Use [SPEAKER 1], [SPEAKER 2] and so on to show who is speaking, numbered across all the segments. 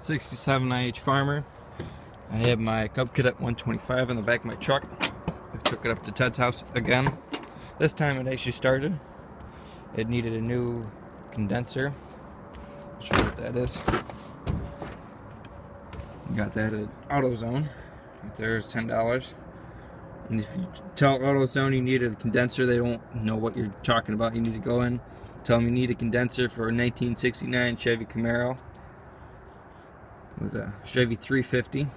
[SPEAKER 1] '67 IH Farmer. I have my Cub Cadet 125 in the back of my truck. I took it up to Ted's house again. This time it actually started. It needed a new condenser. I'll show you what that is. Got that at AutoZone. Right there's $10. And if you tell AutoZone you need a condenser, they don't know what you're talking about. You need to go in, tell them you need a condenser for a 1969 Chevy Camaro with a Chevy 350.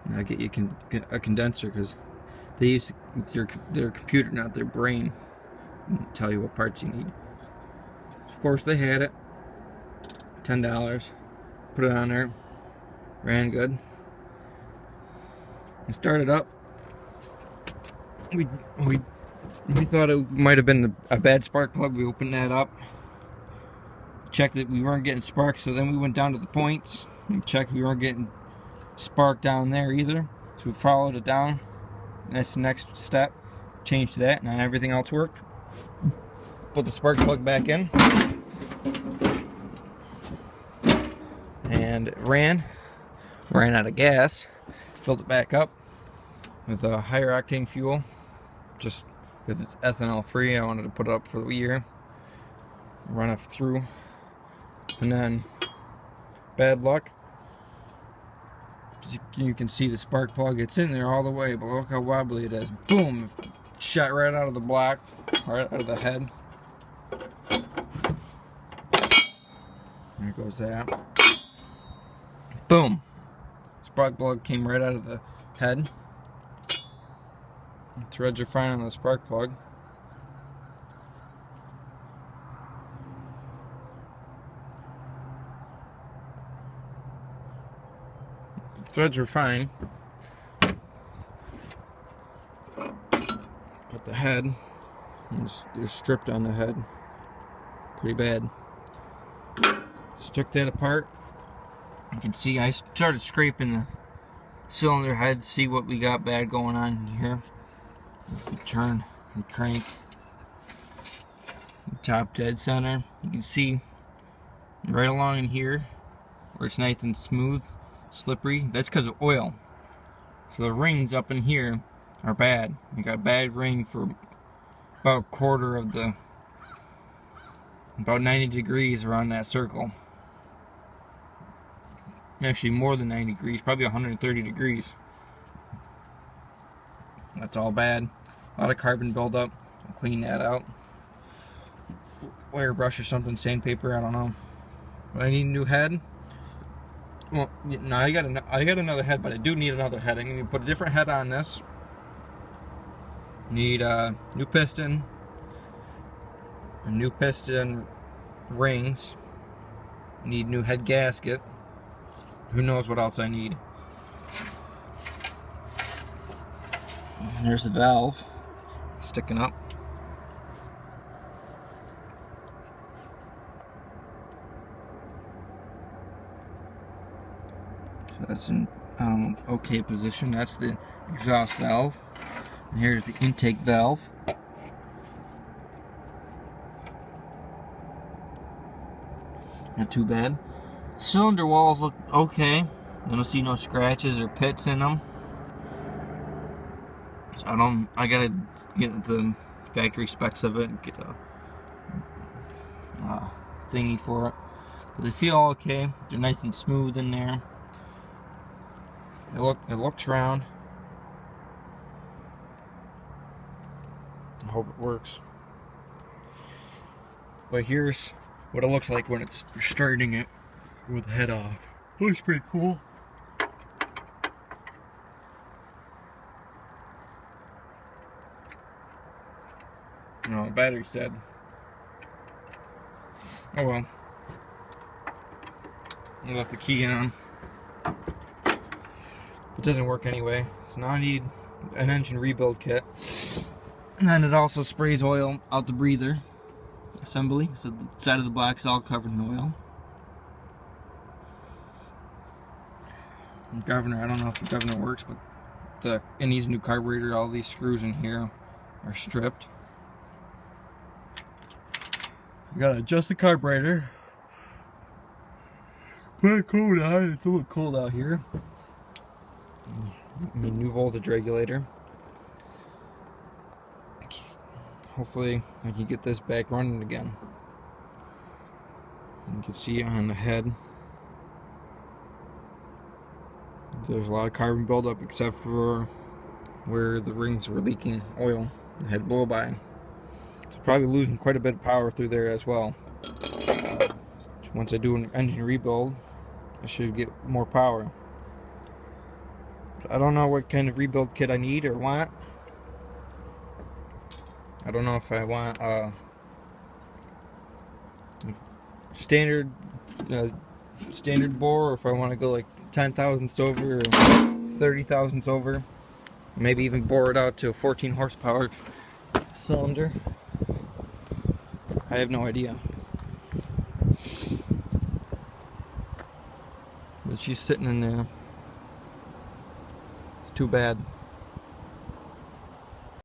[SPEAKER 1] And I'll get you a condenser because they use their computer, not their brain, and tell you what parts you need. Of course, they had it. $10. Put it on there. Ran good. And started up. We thought it might have been a bad spark plug. We opened that up, checked that we weren't getting sparks, so then we went down to the points and checked we weren't getting spark down there either. So we followed it down. That's the next step. Changed that, and everything else worked. Put the spark plug back in, and it ran out of gas. Filled it back up with a higher octane fuel, just because it's ethanol free. I wanted to put it up for the year, run it through, and then bad luck, you can see the spark plug, it's in there all the way, but look how wobbly it is. Boom, shot right out of the block, right out of the head. There goes that. Boom, spark plug came right out of the head. Threads are fine on the spark plug. The threads are fine. But the head, they're stripped on the head. Pretty bad. So took that apart. You can see I started scraping the cylinder head, see what we got bad going on here. If we turn the crank, the top dead center, you can see right along in here where it's nice and smooth, slippery. That's because of oil. So the rings up in here are bad. You got a bad ring for about a quarter of the, about 90 degrees around that circle. Actually more than 90 degrees, probably 130 degrees. That's all bad. A lot of carbon buildup. I'll clean that out. Wire brush or something, sandpaper, I don't know. But I need a new head. Well, no, I got another head, but I do need another head. I'm going to put a different head on this. Need a new piston. New piston rings. Need new head gasket. Who knows what else I need. And there's the valve sticking up. So that's in okay position. That's the exhaust valve. And here's the intake valve. Not too bad. Cylinder walls look okay. I don't see no scratches or pits in them. So I gotta get the factory specs of it and get a thingy for it. But they feel okay. They're nice and smooth in there. It looks round. I hope it works. But here's what it looks like when you're starting it with the head off. Looks pretty cool. No, the battery's dead. Oh well. I left the key on. It doesn't work anyway. So now I need an engine rebuild kit. And then it also sprays oil out the breather assembly. So the side of the block is all covered in oil. And governor, I don't know if the governor works, but it needs a new carburetor. All these screws in here are stripped. You gotta adjust the carburetor. Pretty cold out. It's a little cold out here. I mean, new voltage regulator. Hopefully I can get this back running again. You can see on the head there's a lot of carbon buildup, except for where the rings were leaking oil. The head blow by. It's probably losing quite a bit of power through there as well. Once I do an engine rebuild, I should get more power. But I don't know what kind of rebuild kit I need or want. I don't know if I want standard bore, or if I want to go like 10 thousandths over or 30 thousandths over. Maybe even bore it out to a 14 horsepower cylinder. I have no idea. But she's sitting in there. It's too bad.